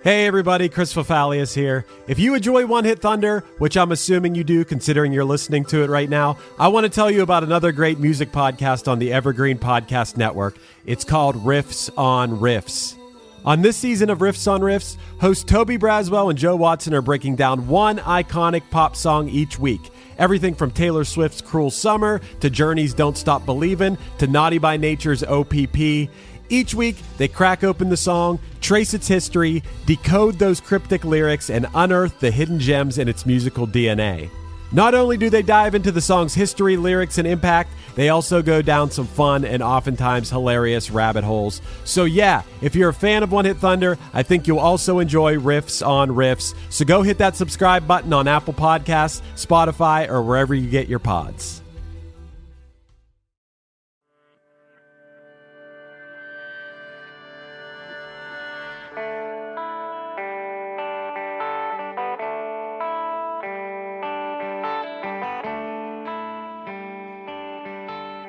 Hey everybody, Chris Fafalius here. If you enjoy One Hit Thunder, which I'm assuming you do considering you're listening to it right now, I want to tell you about another great music podcast on the Evergreen Podcast Network. It's called Riffs on Riffs. On this season of Riffs on Riffs, hosts Toby Braswell and Joe Watson are breaking down one iconic pop song each week. Everything from Taylor Swift's Cruel Summer to Journey's Don't Stop Believin' to Naughty by Nature's OPP. Each week, they crack open the song, trace its history, decode those cryptic lyrics, and unearth the hidden gems in its musical DNA. Not only do they dive into the song's history, lyrics, and impact, they also go down some fun and oftentimes hilarious rabbit holes. So yeah, if you're a fan of One Hit Thunder, I think you'll also enjoy Riffs on Riffs. So go hit that subscribe button on Apple Podcasts, Spotify, or wherever you get your pods.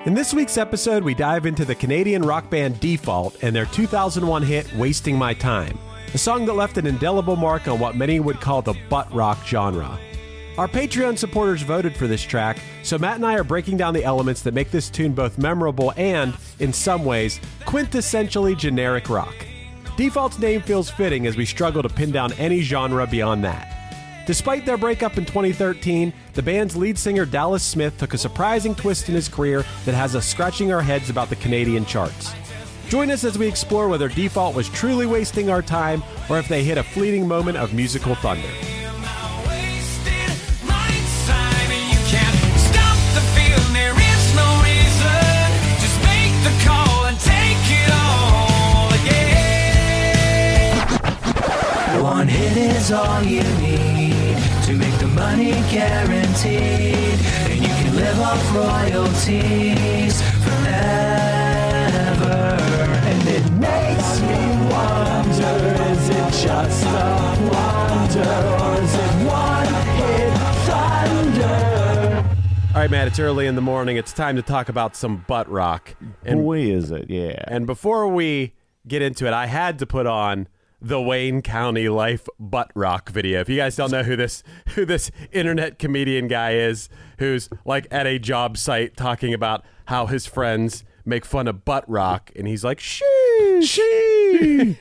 In this week's episode, we dive into the Canadian rock band Default and their 2001 hit, Wasting My Time, a song that left an indelible mark on what many would call the butt rock genre. Our Patreon supporters voted for this track, so Matt and I are breaking down the elements that make this tune both memorable and, in some ways, quintessentially generic rock. Default's name feels fitting as we struggle to pin down any genre beyond that. Despite their breakup in 2013, the band's lead singer Dallas Smith took a surprising twist in his career that has us scratching our heads about the Canadian charts. Join us as we explore whether Default was truly wasting our time or if they hit a fleeting moment of musical thunder. One hit is all you need to make the money guaranteed, and you can live off royalties forever. And it makes me wonder, is it just a wonder, or is it one hit thunder? All right, Matt, it's early in the morning. It's time to talk about some butt rock. And, boy, is it, yeah. And before we get into it, I had to put on the Wayne County Life butt rock video. If you guys don't know who this internet comedian guy is, who's like at a job site talking about how his friends make fun of butt rock, and he's like, she.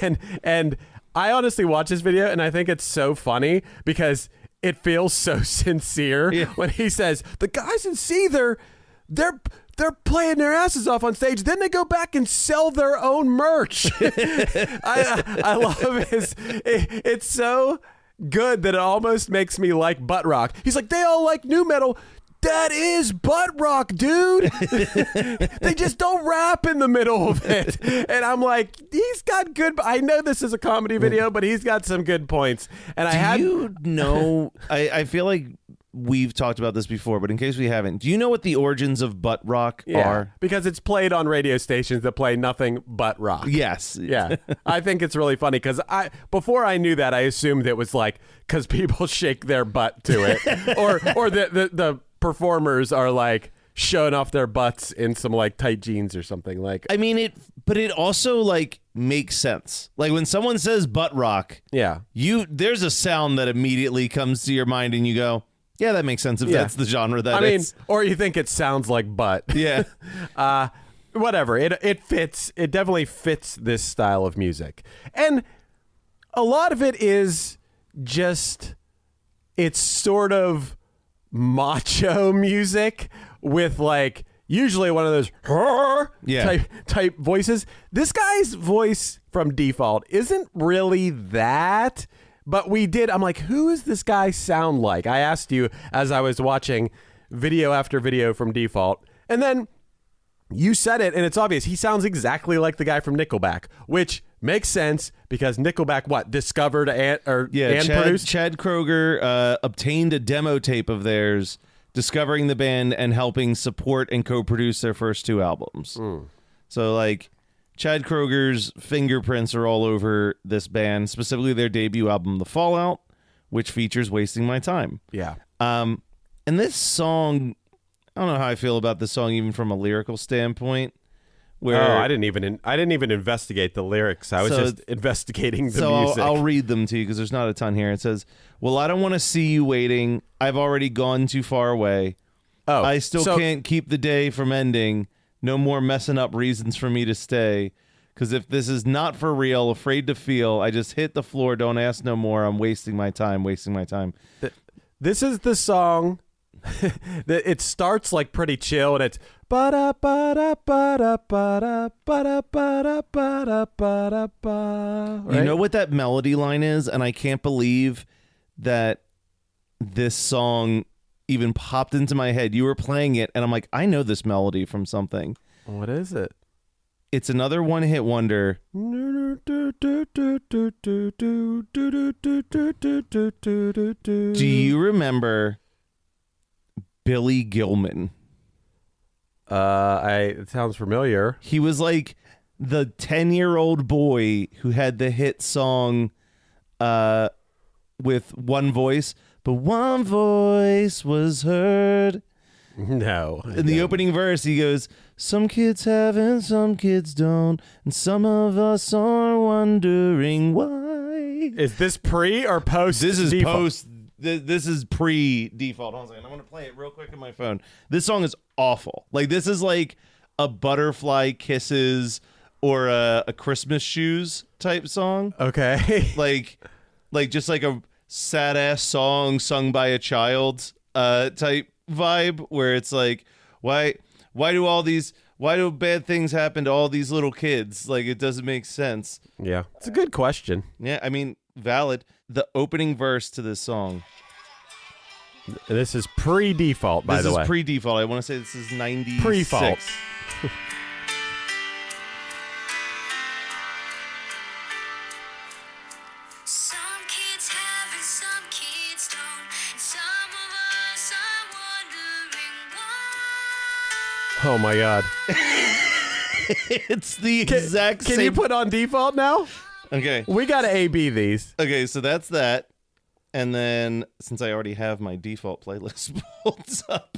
and I honestly watch this video and I think it's so funny because it feels so sincere when he says the guys in Seether, they're playing their asses off on stage. Then they go back and sell their own merch. I love his. It's so good that it almost makes me like butt rock. He's like, they all like nu metal. That is butt rock, dude. They just don't rap in the middle of it. And I'm like, he's got good. I know this is a comedy video, but he's got some good points. And I feel like we've talked about this before, but in case we haven't, do you know what the origins of butt rock are? Because it's played on radio stations that play nothing but rock. Yes. Yeah. I think it's really funny because before I knew that, I assumed it was like because people shake their butt to it, or the performers are like showing off their butts in some like tight jeans or something. Like, I mean, but it also like makes sense. Like when someone says butt rock, there's a sound that immediately comes to your mind, and you go, yeah, that makes sense if that's the genre that it's. Or you think it sounds like butt. Yeah. Whatever. It fits. It definitely fits this style of music. And a lot of it is just, it's sort of macho music with like usually one of those type voices. This guy's voice from Default isn't really that. But I'm like, who does this guy sound like? I asked you as I was watching video after video from Default. And then you said it, and it's obvious. He sounds exactly like the guy from Nickelback, which makes sense because Nickelback, discovered and produced? Chad Kroeger obtained a demo tape of theirs, discovering the band and helping support and co-produce their first two albums. So, like, Chad Kroeger's fingerprints are all over this band, specifically their debut album, The Fallout, which features Wasting My Time. Yeah. And this song, I don't know how I feel about this song even from a lyrical standpoint, Where I didn't even investigate the lyrics. I was just investigating the music. I'll read them to you because there's not a ton here. It says, "Well, I don't want to see you waiting. I've already gone too far away. I still can't keep the day from ending. No more messing up reasons for me to stay. Because if this is not for real, afraid to feel, I just hit the floor. Don't ask no more. I'm wasting my time. This is the song that it starts like pretty chill, and it's ba-da ba-da ba-da ba-da ba-da ba-da ba-da ba-da ba. Right? You know what that melody line is? And I can't believe that this song even popped into my head. You were playing it, and I'm like, I know this melody from something. What is it? It's another one-hit wonder. Do you remember Billy Gilman? It sounds familiar. He was like the 10-year-old boy who had the hit song with one voice, but one voice was heard. No. In the opening verse, he goes, "Some kids have and some kids don't, and some of us are wondering why." Is this pre or post? This is default? post. This is pre-default. Hold on a second. I'm going to play it real quick on my phone. This song is awful. Like, this is like a Butterfly Kisses or a Christmas Shoes type song. Okay. like just like a sad-ass song sung by a child type vibe where it's like, why do bad things happen to all these little kids? Like, it doesn't make sense. Yeah. It's a good question. Yeah, I mean, valid. The opening verse to this song. This is pre-default, by the way. This is pre-default. I want to say this is 96. Pre-fault. Some kids have and some kids don't, and some of us are wondering why. Oh my God. It's the exact same. Can you put on default now? Okay. We got to A-B these. Okay, so that's that. And then, since I already have my default playlist pulled up,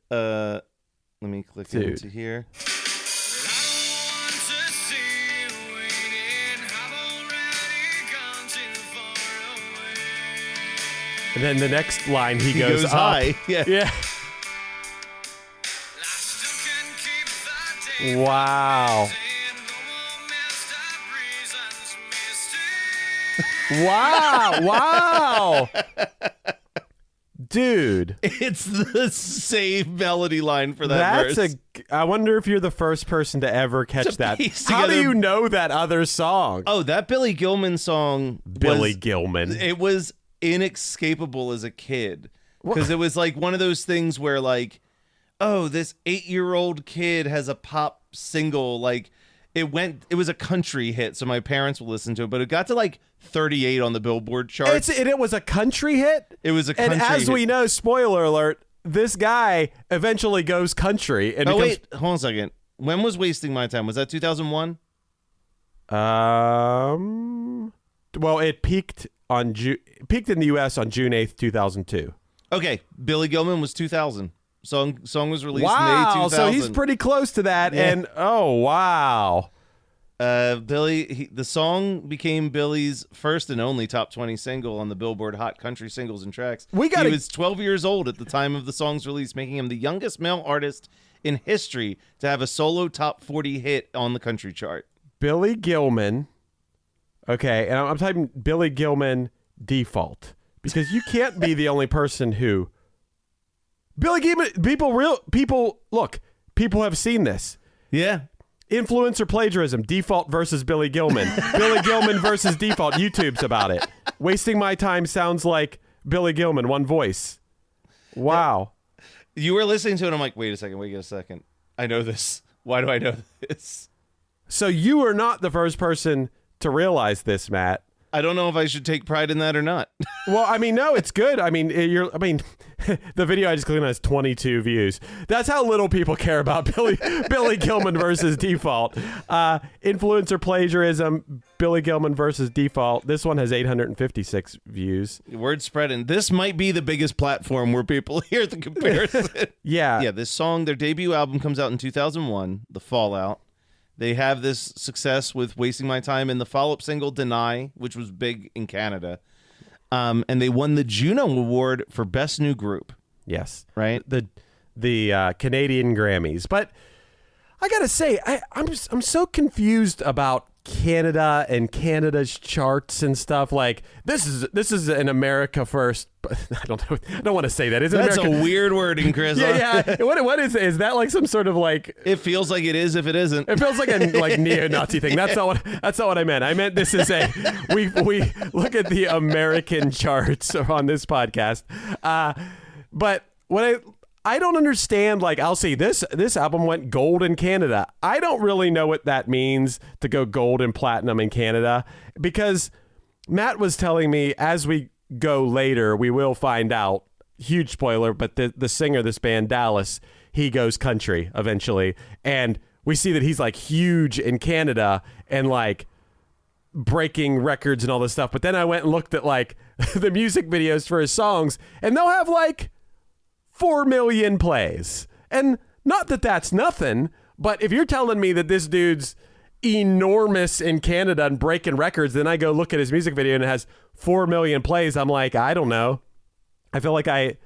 let me click into here. And then the next line, he goes up. high. Yeah. Wow. Wow. Dude. It's the same melody line for that verse. I wonder if you're the first person to ever catch that. How do together- you know that other song? Oh, that Billy Gilman song. Billy Gilman. It was inescapable as a kid. Because it was like one of those things where, like, oh, this 8-year-old kid has a pop single. Like, it was a country hit, so my parents will listen to it, but it got to like 38 on the Billboard charts. It was a country hit? It was a country hit. And as we know, spoiler alert, this guy eventually goes country. And wait, hold on a second. When was Wasting My Time? Was that 2001? Well, it peaked in the U.S. on June 8th, 2002. Okay, Billy Gilman was 2000. Song was released May 2000. So he's pretty close to that. Yeah. And oh wow, the song became Billy's first and only top 20 single on the Billboard Hot Country Singles and Tracks. He was 12 years old at the time of the song's release, making him the youngest male artist in history to have a solo top 40 hit on the country chart. Billy Gilman. Okay, and I'm typing Billy Gilman default because you can't be the only person who. Billy Gilman, people have seen this. Yeah. Influencer plagiarism, default versus Billy Gilman. Billy Gilman versus default, YouTube's about it. Wasting My Time sounds like Billy Gilman, one voice. Wow. You were listening to it, I'm like, wait a second. I know this. Why do I know this? So you are not the first person to realize this, Matt. I don't know if I should take pride in that or not. Well, I mean, no, it's good. I mean, the video I just clicked on has 22 views. That's how little people care about Billy Gilman versus default. Influencer plagiarism, Billy Gilman versus default. This one has 856 views. Word spreading. This might be the biggest platform where people hear the comparison. Yeah. Yeah, this song, their debut album comes out in 2001, The Fallout. They have this success with Wasting My Time and the follow-up single Deny, which was big in Canada. And they won the Juno Award for Best New Group. Yes. Right? The Canadian Grammys. But I got to say, I'm so confused about Canada and Canada's charts and stuff. Like this is an America first. But I don't know. I don't want to say that. Is it That's America? a weird wording, Chris. Yeah. What is that like some sort of like? It feels like it is if it isn't. It feels like a like neo-Nazi thing. That's not what I meant. I meant this is we look at the American charts on this podcast. But what I don't understand, like, I'll see this album went gold in Canada. I don't really know what that means to go gold and platinum in Canada, because Matt was telling me as we go later, we will find out, huge spoiler, but the singer of this band, Dallas, he goes country eventually. And we see that he's like huge in Canada and like breaking records and all this stuff. But then I went and looked at like the music videos for his songs, and they'll have like 4 million plays. And not that that's nothing, but if you're telling me that this dude's enormous in Canada and breaking records, then I go look at his music video and it has 4 million plays. I'm like, I don't know. I feel like I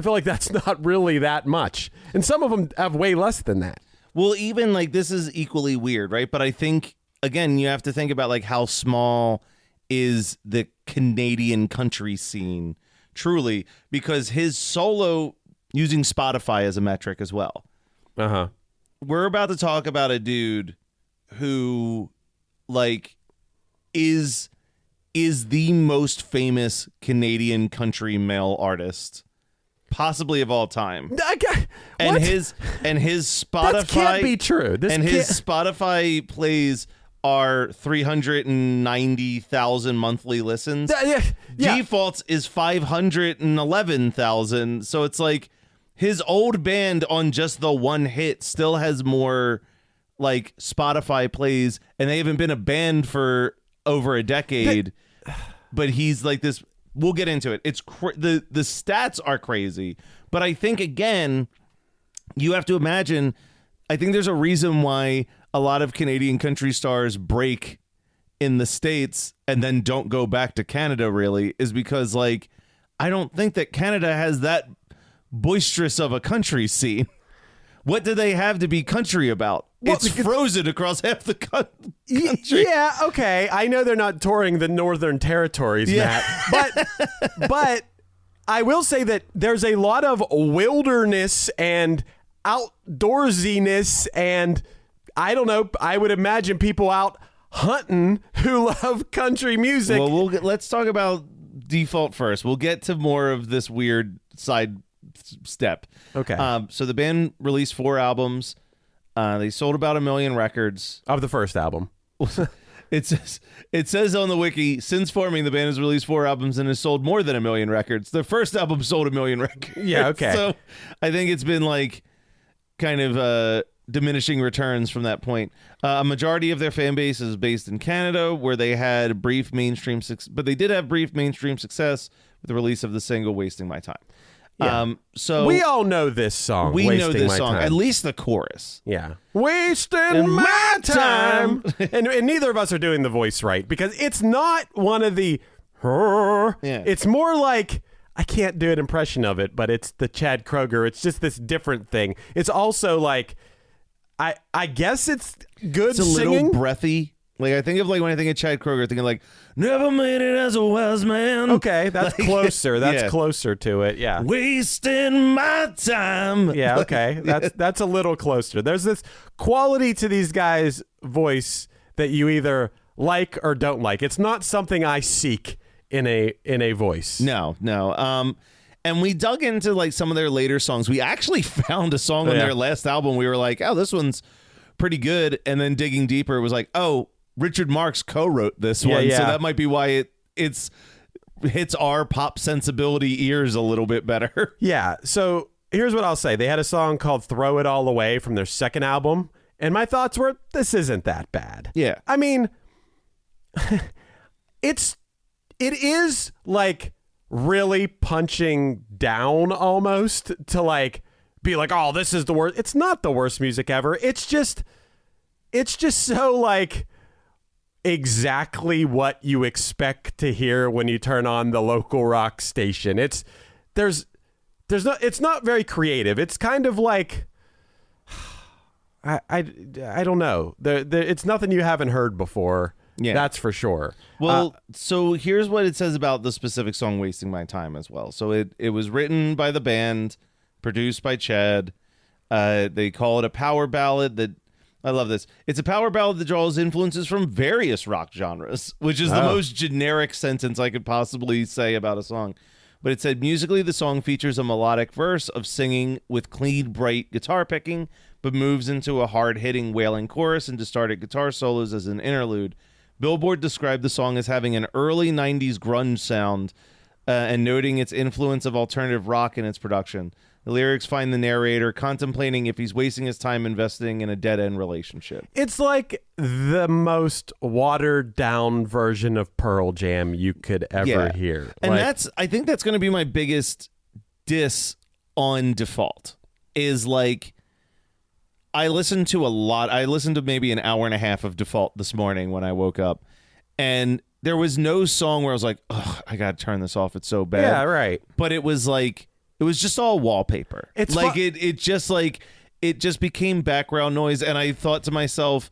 feel like that's not really that much. And some of them have way less than that. Well, even like this is equally weird, right? But I think, again, you have to think about like how small is the Canadian country scene truly, because his solo, using Spotify as a metric as well. Uh-huh. We're about to talk about a dude who like is the most famous Canadian country male artist possibly of all time. And what? his Spotify, that can't be true. His Spotify plays are 390,000 monthly listens. Yeah. Defaults is 511,000. So it's like his old band on just the one hit still has more like Spotify plays, and they haven't been a band for over a decade. But he's like this. We'll get into it. It's the stats are crazy, but I think again, you have to imagine. I think there's a reason why a lot of Canadian country stars break in the States and then don't go back to Canada, really, is because, like, I don't think that Canada has that boisterous of a country scene. What do they have to be country about? Well, it's frozen across half the country. Yeah, okay. I know they're not touring the Northern Territories, Matt. But I will say that there's a lot of wilderness and outdoorsiness, and I don't know, I would imagine people out hunting who love country music. Well, let's talk about Default first. We'll get to more of this weird side step. Okay. So the band released 4 albums. They sold about 1 million records. Of the first album. It says on the wiki, since forming, the band has released 4 albums and has sold more than 1 million records. The first album sold 1 million records. Yeah, okay. So I think it's been like kind of diminishing returns from that point. A majority of their fan base is based in Canada, where they had brief mainstream success, but they did have brief mainstream success with the release of the single "Wasting My Time." Yeah. So we all know this song. we know this My song, Time. at least the chorus. Yeah. Wasting my time. and neither of us are doing the voice right, because it's not one of the Yeah. It's more like, I can't do an impression of it, but it's the Chad Kroeger. It's just this different thing. It's also like, I guess it's good It's a singing. little breathy. Like I think of like when I think of Chad Kroeger, thinking like "Never made it as a wise man." Okay, that's Like, closer. That's yeah. closer to it. Yeah. Wasting my time. Yeah, okay. That's a little closer. There's this quality to these guys' voice that you either like or don't like. It's not something I seek in a voice. No. And we dug into like some of their later songs. We actually found a song on their last album. We were like, oh, this one's pretty good. And then digging deeper, it was like, oh, Richard Marx co-wrote this one. Yeah. So that might be why it hits our pop sensibility ears a little bit better. Yeah. So here's what I'll say. They had a song called Throw It All Away from their second album. And my thoughts were, this isn't that bad. Yeah. I mean, it is like really punching down almost to like be like, oh, this is the worst. It's not the worst music ever. It's just it's just so like exactly what you expect to hear when you turn on the local rock station. It's not very creative. It's kind of like I don't know. It's nothing you haven't heard before. Yeah. That's for sure. Well, so here's what it says about the specific song "Wasting My Time" as well. So it was written by the band, produced by Chad. They call it a power ballad that. I love this. It's a power ballad that draws influences from various rock genres, which is the most generic sentence I could possibly say about a song. But it said, musically, the song features a melodic verse of singing with clean, bright guitar picking, but moves into a hard-hitting wailing chorus and distorted guitar solos as an interlude. Billboard described the song as having an early 90s grunge sound and noting its influence of alternative rock in its production. The lyrics find the narrator contemplating if he's wasting his time investing in a dead-end relationship. It's like the most watered-down version of Pearl Jam you could ever hear. And like, I think that's going to be my biggest diss on Default, is like, I listened to maybe an hour and a half of Default this morning when I woke up, and there was no song where I was like, ugh, I got to turn this off. It's so bad. Yeah, right. But it was like, it was just all wallpaper. It's like it just became background noise, and I thought to myself,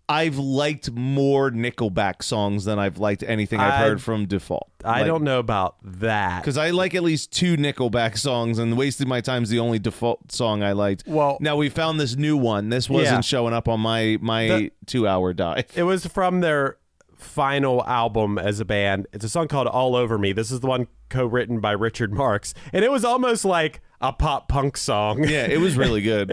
I've liked more Nickelback songs than I've liked anything I've heard from Default. I don't know about that. Because I like at least 2 Nickelback songs, and Wasting My Time is the only Default song I liked. Well, now we found this new one. This wasn't showing up on my 2-hour dive. It was from their final album as a band. It's a song called All Over Me. This is the one co-written by Richard Marx, and it was almost like a pop punk song. Yeah, it was really good.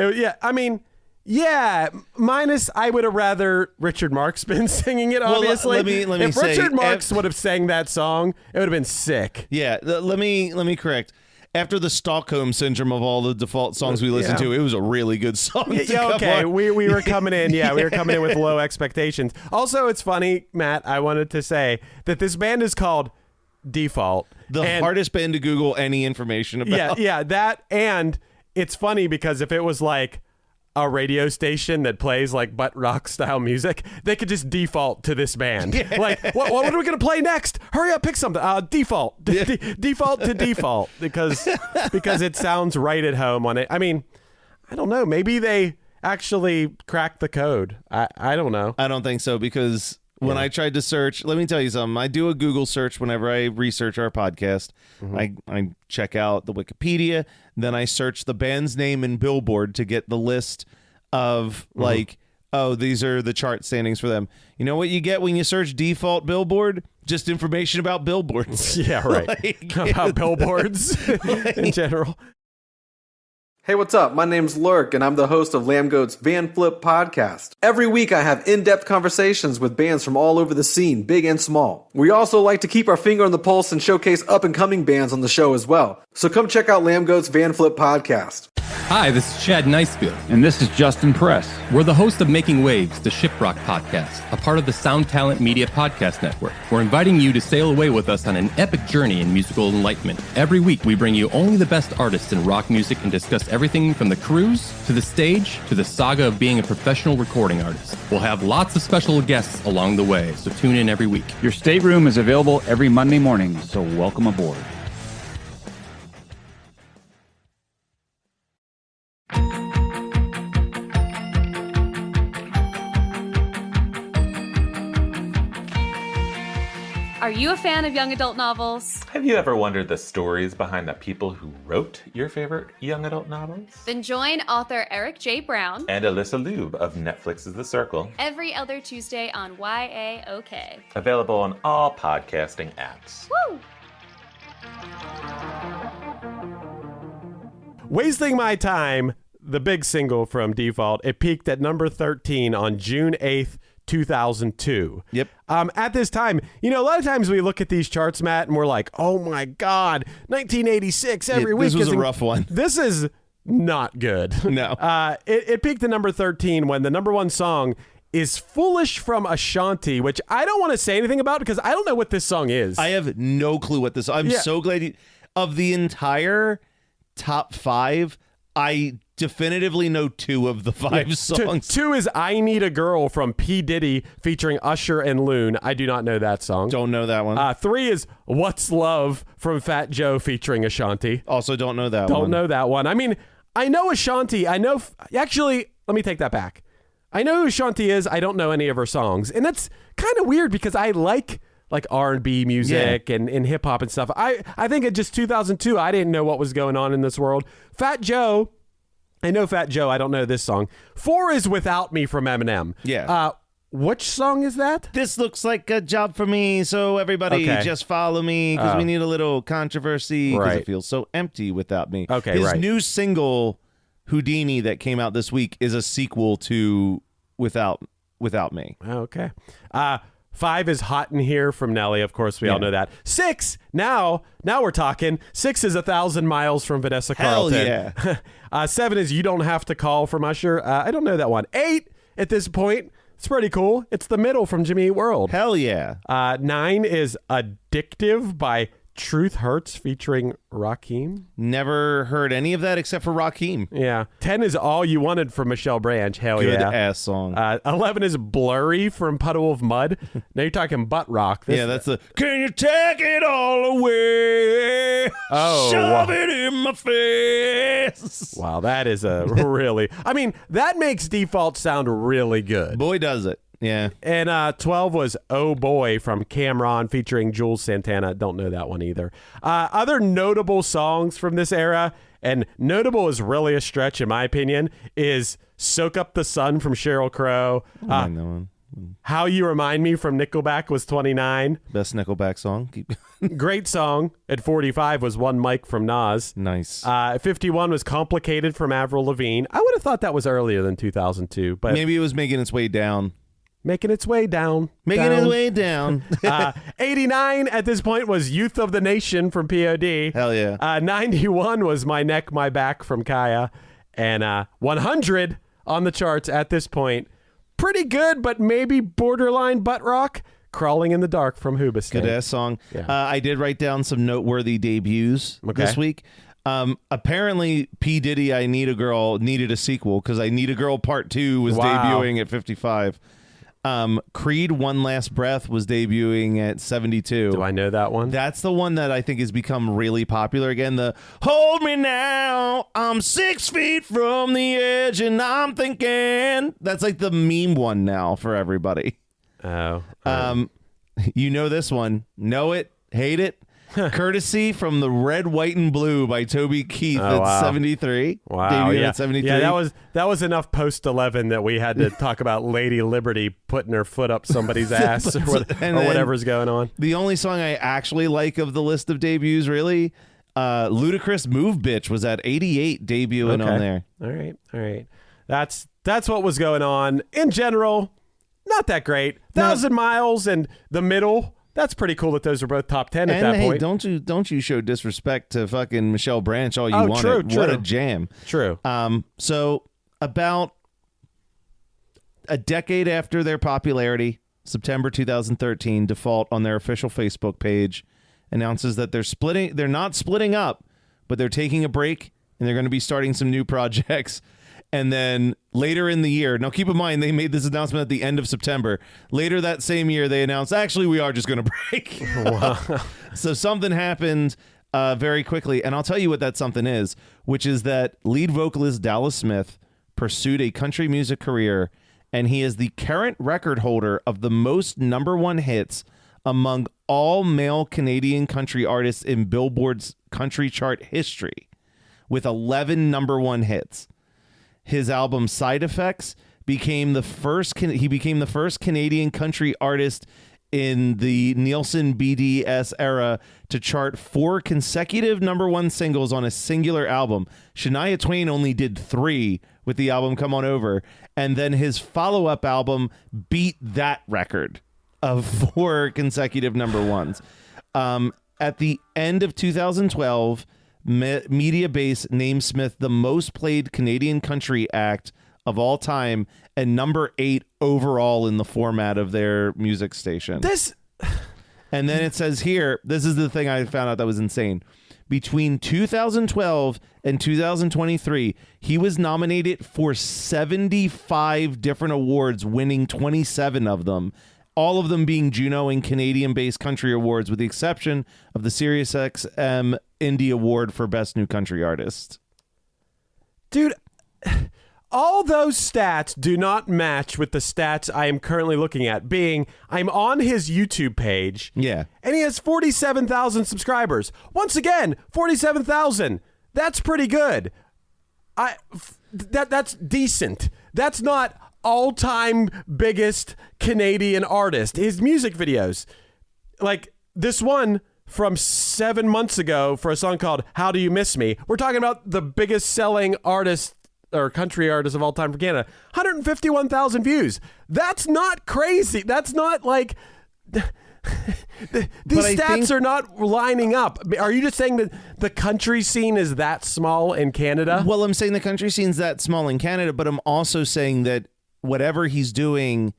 Minus I would have rather Richard Marx been singing it, obviously. Let me if say, Richard Marx would have sang that song, it would have been sick. Yeah, let me correct. After the Stockholm syndrome of all the Default songs we listened to, it was a really good song. Okay, we were coming in. Yeah, we were coming in with low expectations. Also, it's funny, Matt, I wanted to say that this band is called Default. The hardest band to Google any information about. Yeah, that, and it's funny because if it was like a radio station that plays like butt rock style music, they could just default to this band. Yeah. Like, what are we going to play next? Hurry up, pick something. Default. Default to default because it sounds right at home on it. I mean, I don't know. Maybe they actually cracked the code. I don't know. I don't think so, because when I tried to search, let me tell you something. I do a Google search whenever I research our podcast. Mm-hmm. I check out the Wikipedia, then I search the band's name in Billboard to get the list of like, oh, these are the chart standings for them. You know what you get when you search Default Billboard? Just information about billboards. Yeah, right. About billboards in general. Hey, what's up? My name's Lurk, and I'm the host of Lambgoat's Van Flip podcast. Every week, I have in-depth conversations with bands from all over the scene, big and small. We also like to keep our finger on the pulse and showcase up-and-coming bands on the show as well. So come check out Lambgoat's Van Flip podcast. Hi, this is Chad Nicefield. And this is Justin Press. We're the host of Making Waves, the Shiprock podcast, a part of the Sound Talent Media Podcast Network. We're inviting you to sail away with us on an epic journey in musical enlightenment. Every week, we bring you only the best artists in rock music and discuss everything from the cruise, to the stage, to the saga of being a professional recording artist. We'll have lots of special guests along the way, so tune in every week. Your stateroom is available every Monday morning, so welcome aboard. Are you a fan of young adult novels? Have you ever wondered the stories behind the people who wrote your favorite young adult novels? Then join author Eric J. Brown and Alyssa Lube of Netflix's The Circle every other Tuesday on YAOK. Available on all podcasting apps. Woo! Wasting My Time, the big single from Default, it peaked at number 13 on June 8th, 2002. Yep. At this time, a lot of times we look at these charts, Matt, and we're like, oh my God, 1986 every week. This was a rough one. This is not good. No. It peaked at number 13 when the number one song is Foolish from Ashanti, which I don't want to say anything about because I don't know what this song is. I have no clue what this. I'm so glad of the entire top 5. I definitively know 2 of the 5 songs. Two is I Need a Girl from P. Diddy featuring Usher and Loon. I do not know that song. Don't know that one. 3 is What's Love from Fat Joe featuring Ashanti. Also don't know that one. Don't know that one. I mean, I know Ashanti. I know... Actually, let me take that back. I know who Ashanti is. I don't know any of her songs. And that's kind of weird because I like R&B music and hip hop and stuff. I think in just 2002, I didn't know what was going on in this world. Fat Joe, I know Fat Joe. I don't know this song. 4 is Without Me from Eminem. Yeah. Which song is that? This looks like a job for me, so everybody just follow me because we need a little controversy because it feels so empty without me. Okay, His new single, Houdini, that came out this week is a sequel to Without Me. Okay. 5 is Hot in Here from Nelly. Of course, we all know that. 6, now we're talking. 6 is 1,000 Miles from Vanessa Carlton. Hell yeah. 7 is You Don't Have to Call from Usher. I don't know that one. 8, at this point, it's pretty cool. It's The Middle from Jimmy Eat World. Hell yeah. 9 is Addictive by Truth Hurts featuring Rakim. Never heard any of that except for Rakim. Yeah. 10 is All You Wanted from Michelle Branch. Hell Good yeah. ass song. 11 is Blurry from Puddle of Mud. Now you're talking butt rock. Yeah, that's the Can you take it all away? Oh, Shove it in my face. Wow, that is a really... I mean, that makes Default sound really good. Boy, does it. Yeah. And 12 was Oh Boy from Cameron featuring Jules Santana. Don't know that one either. Other notable songs from this era, and notable is really a stretch in my opinion, is Soak Up the Sun from Sheryl Crow. I know one. How You Remind Me from Nickelback was 29. Best Nickelback song. Great song at 45 was One Mic from Nas. Nice. 51 was Complicated from Avril Lavigne. I would have thought that was earlier than 2002, but maybe it was making its way down. Making its way down. Making its way down. 89 at this point was Youth of the Nation from POD. Hell yeah. 91 was My Neck, My Back from Kaya. And 100 on the charts at this point. Pretty good, but maybe borderline butt rock. Crawling in the Dark from Hoobastank. Good ass song. Yeah. I did write down some noteworthy debuts this week. Apparently, P. Diddy, I Need a Girl needed a sequel because I Need a Girl Part 2 was debuting at 55. Creed One Last Breath was debuting at 72. Do I know that one? That's the one that I think has become really popular again. The Hold Me Now, I'm 6 feet from the edge and I'm thinking. That's like the meme one now for everybody. Oh. You know this one. Know it, hate it. Courtesy from the Red, White, and Blue by Toby Keith at 73. Wow. Debuted Yeah. at 73. Yeah, that was enough post 11 that we had to talk about Lady Liberty putting her foot up somebody's ass or whatever's going on. The only song I actually like of the list of debuts, really, Ludacris Move Bitch was at 88 debuting on there. All right. That's what was going on. In general, not that great. 1,000 Miles and The Middle. That's pretty cool that those are both top 10 at that point. Don't you show disrespect to fucking Michelle Branch all you want. True. What a jam. True. So about a decade after their popularity, September 2013, Default on their official Facebook page announces that they're not splitting up, but they're taking a break and they're going to be starting some new projects. And then later in the year, now keep in mind, they made this announcement at the end of September. Later that same year, they announced, actually, we are just going to break. Wow. So something happened very quickly. And I'll tell you what that something is, which is that lead vocalist Dallas Smith pursued a country music career, and he is the current record holder of the most #1 hits among all male Canadian country artists in Billboard's country chart history, with 11 #1 hits. His album Side Effects became the first Canadian country artist in the Nielsen BDS era to chart 4 consecutive #1 singles on a singular album. Shania Twain only did 3 with the album Come On Over, and then his follow-up album beat that record of 4 consecutive #1s. At the end of 2012, Mediabase named Smith the most played Canadian country act of all time and #8 overall in the format of their music station. And then it says here, this is the thing I found out that was insane. between 2012 and 2023, he was nominated for 75 different awards, winning 27 of them, all of them being Juno and Canadian-based country awards, with the exception of the SiriusXM Indie Award for Best New Country Artist. Dude, all those stats do not match with the stats I am currently looking at, being I'm on his YouTube page. Yeah. And he has 47,000 subscribers. Once again, 47,000. That's pretty good. That's decent. That's not all-time biggest Canadian artist. His music videos, like this one from 7 months ago for a song called How Do You Miss Me, we're talking about the biggest selling artist or country artist of all time for Canada. 151,000 views. That's not crazy. That's not like these stats are not lining up. Are you just saying that the country scene is that small in Canada? Well, I'm saying the country scene's that small in Canada, but I'm also saying that whatever he's doing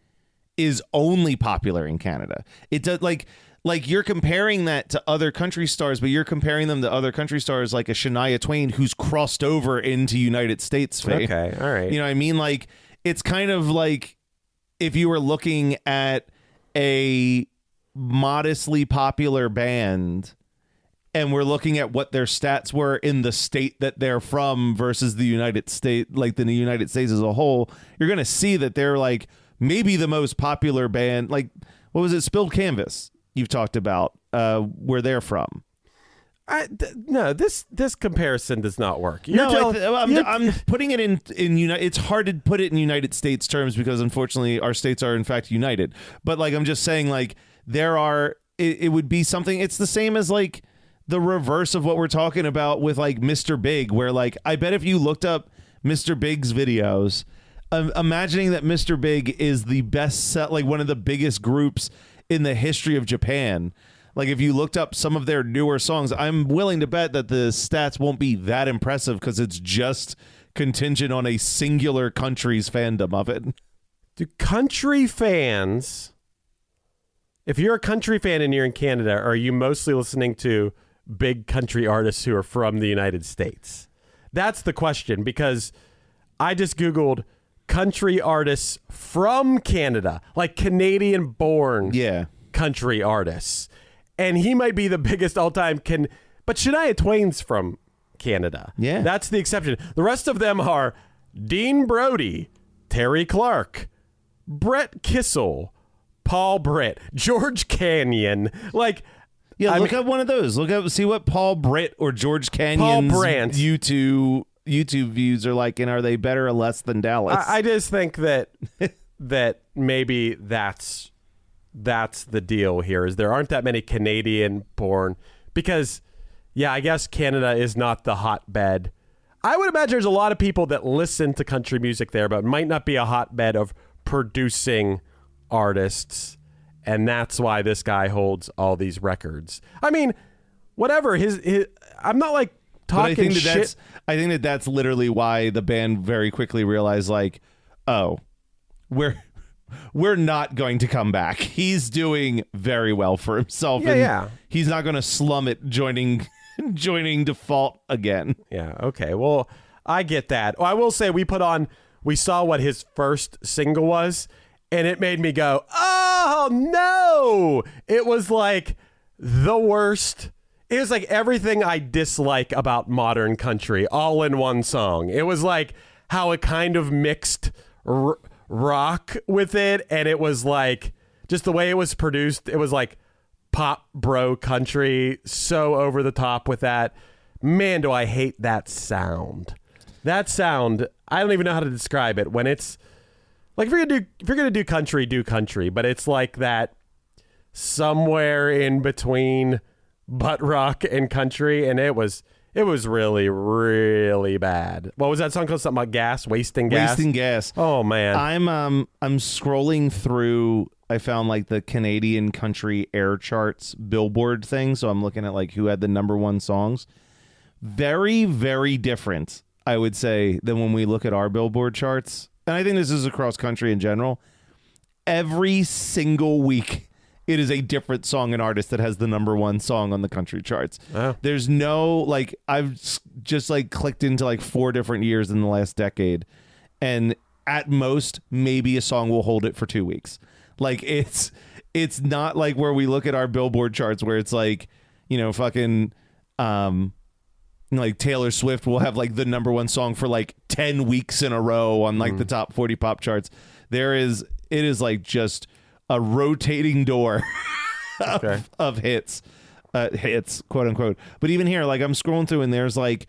is only popular in Canada. It does like you're comparing that to other country stars, but you're comparing them to other country stars like a Shania Twain who's crossed over into United States fame. Okay, all right. You know what I mean? Like, it's kind of like if you were looking at a modestly popular band and we're looking at what their stats were in the state that they're from versus the United States, like the United States as a whole, you're going to see that they're like maybe the most popular band. Like, what was it? Spilled Canvas. You've talked about where they're from. No, this comparison does not work. I'm putting it in it's hard to put it in United States terms because unfortunately our states are in fact united. But like I'm just saying, like it would be something. It's the same as like the reverse of what we're talking about with like Mr. Big, where like I bet if you looked up Mr. Big's videos, imagining that Mr. Big is the best set, like one of the biggest groups in the history of Japan. Like if you looked up some of their newer songs, I'm willing to bet that the stats won't be that impressive because it's just contingent on a singular country's fandom of it. Do country fans, if you're a country fan and you're in Canada, are you mostly listening to big country artists who are from the United States? That's the question, because I just Googled country artists from Canada, like Canadian-born country artists. And he might be the biggest all-time but Shania Twain's from Canada. Yeah. That's the exception. The rest of them are Dean Brody, Terry Clark, Brett Kissel, Paul Britt, George Canyon. Like, look up one of those. See what Paul Britt or George Canyon's YouTube views are like, and are they better or less than Dallas? I just think that that maybe that's the deal here, is there aren't that many Canadian born, because I guess Canada is not the hotbed. I would imagine there's a lot of people that listen to country music there, but it might not be a hotbed of producing artists, and that's why this guy holds all these records. I mean, whatever his I'm not like talking shit. I think that's literally why the band very quickly realized, like, oh, we're not going to come back. He's doing very well for himself. He's not going to slum it joining Default again. Yeah. Okay. Well, I get that. I will say we saw what his first single was, and it made me go, oh no! It was like the worst. It was like everything I dislike about modern country all in one song. It was like how it kind of mixed rock with it, and it was like just the way it was produced. It was like pop bro country, so over the top with that. Man, do I hate that sound. That sound, I don't even know how to describe it. When it's like, if you're gonna do country, but it's like that somewhere in between butt rock and country, and it was really, really bad. What was that song called? Something about gas, wasting gas. Wasting gas. Oh man, I'm scrolling through. I found like the Canadian country air charts Billboard thing, so I'm looking at like who had the #1 songs. Very, very different, I would say, than when we look at our Billboard charts. And I think this is across country in general. Every single week it is a different song and artist that has the #1 song on the country charts. Oh. There's no, like, I've just like clicked into like 4 different years in the last decade, and at most maybe a song will hold it for 2 weeks. Like, it's not like where we look at our Billboard charts where it's like, you know, fucking like Taylor Swift will have like the #1 song for like 10 weeks in a row on like the top 40 pop charts. It is like just a rotating door of hits, quote unquote. But even here, like, I'm scrolling through and there's like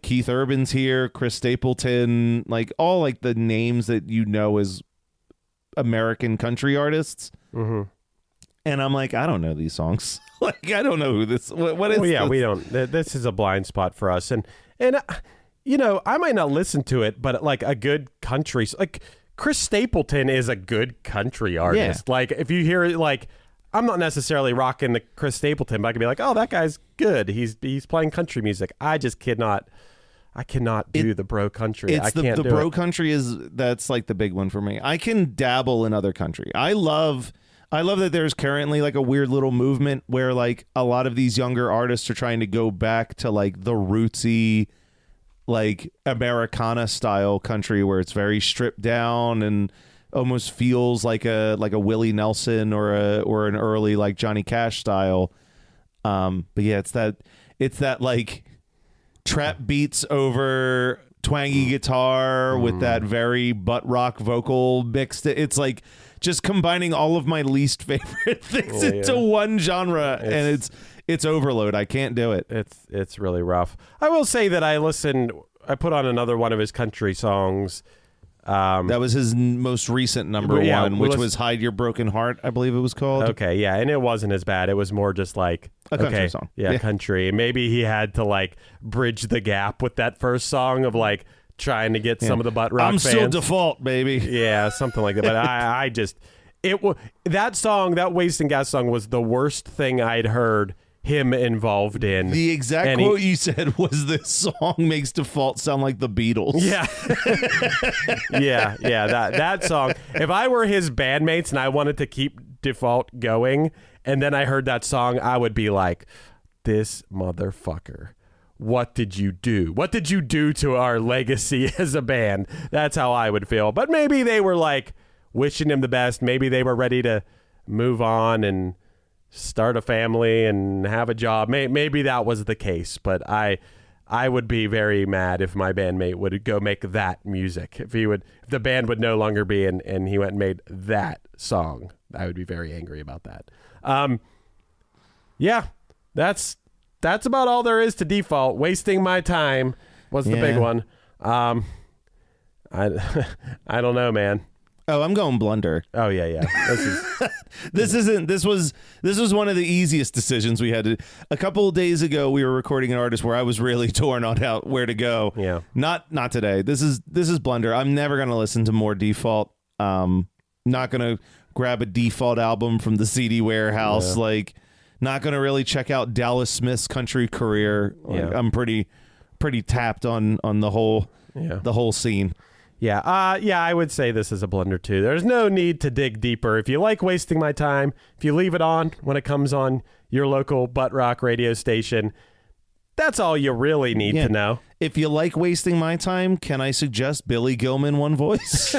Keith Urban's here, Chris Stapleton, like all like the names that you know as American country artists. Mm-hmm. And I'm like, I don't know these songs. Like, I don't know who this. What is? Well, yeah, this? we don't. This is a blind spot for us, and you know, I might not listen to it, but like a good country, like Chris Stapleton is a good country artist. Yeah. Like, if you hear it, like, I'm not necessarily rocking the Chris Stapleton, but I can be like, oh, that guy's good. He's playing country music. I just cannot do the bro country. It's I can't the do bro it. country that's like the big one for me. I can dabble in other country. I love that there's currently like a weird little movement where like a lot of these younger artists are trying to go back to like the rootsy, like Americana style country where it's very stripped down and almost feels like a Willie Nelson or an early like Johnny Cash style. But yeah, it's that like trap beats over twangy guitar with that very butt rock vocal mixed. It's like just combining all of my least favorite things into one genre, and it's overload. I can't do it. It's really rough. I will say that I put on another one of his country songs. That was his most recent #1, which was Hide Your Broken Heart, I believe it was called. Okay, yeah, and it wasn't as bad. It was more just like a country song. Yeah, country. Maybe he had to like bridge the gap with that first song of like trying to get some of the butt rock fans. Still Default, baby. Yeah, something like that. But I just that song, that Wasting Gas song was the worst thing I'd heard him involved in. The exact quote you said was, "This song makes Default sound like the Beatles." Yeah. yeah, that song. If I were his bandmates and I wanted to keep Default going and then I heard that song, I would be like, this motherfucker. What did you do? What did you do to our legacy as a band? That's how I would feel. But maybe they were like wishing him the best. Maybe they were ready to move on and start a family and have a job. Maybe that was the case, but I would be very mad if my bandmate would go make that music. If the band would no longer be and he went and made that song, I would be very angry about that. Yeah, that's about all there is to Default. Wasting My Time was the big one. I don't know, man. Oh, I'm going Blunder. Oh yeah. This was one of the easiest decisions we had to. A couple of days ago, we were recording an artist where I was really torn on where to go. Yeah. Not today. This is Blunder. I'm never gonna listen to more Default. Not gonna grab a Default album from the CD warehouse. Yeah. Like, not gonna really check out Dallas Smith's country career. Like, I'm pretty tapped on the whole scene. Yeah, I would say this is a blunder too. There's no need to dig deeper. If you like Wasting My Time, if you leave it on when it comes on your local butt rock radio station, that's all you really need to know. If you like Wasting My Time, can I suggest Billy Gilman, One Voice?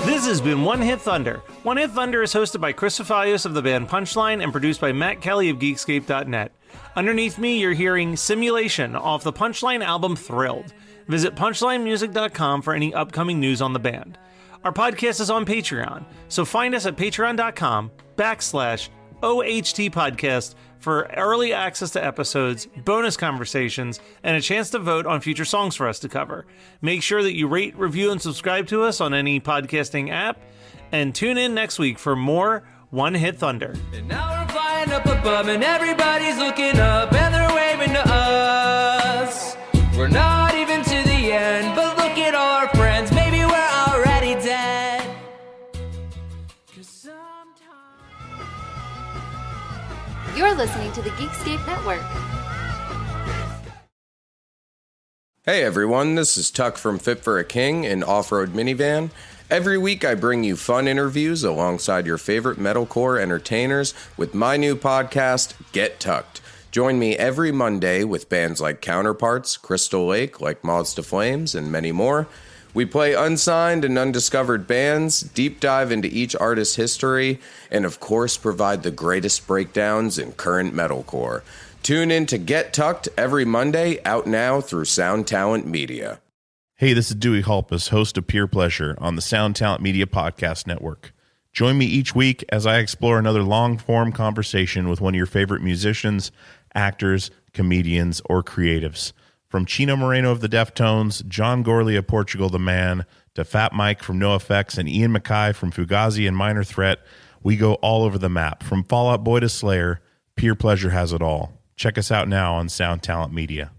This has been One Hit Thunder. One Hit Thunder is hosted by Chris Fafalios of the band Punchline and produced by Matt Kelly of Geekscape.net. Underneath me, you're hearing Simulation off the Punchline album Thrilled. Visit punchlinemusic.com for any upcoming news on the band. Our podcast is on Patreon, so find us at patreon.com/OHT podcast for early access to episodes, bonus conversations, and a chance to vote on future songs for us to cover. Make sure that you rate, review, and subscribe to us on any podcasting app, and tune in next week for more One Hit Thunder. And now we're flying up above and everybody's looking up and they're waving to us. We're not even to the end, but look at our friends, maybe we're already dead. 'Cause sometimes You're listening to the Geekscape Network. Hey everyone, this is Tuck from Fit for a King, an off-road minivan. Every week I bring you fun interviews alongside your favorite metalcore entertainers with my new podcast, Get Tucked. Join me every Monday with bands like Counterparts, Crystal Lake, like Moths to Flames, and many more. We play unsigned and undiscovered bands, deep dive into each artist's history, and of course provide the greatest breakdowns in current metalcore. Tune in to Get Tucked every Monday, out now through Sound Talent Media. Hey, this is Dewey Halpus, host of Peer Pleasure on the Sound Talent Media Podcast Network. Join me each week as I explore another long-form conversation with one of your favorite musicians, actors, comedians, or creatives. From Chino Moreno of the Deftones, John Gorley of Portugal the Man, to Fat Mike from NoFX and Ian MacKaye from Fugazi and Minor Threat, we go all over the map. From Fall Out Boy to Slayer, Peer Pleasure has it all. Check us out now on Sound Talent Media.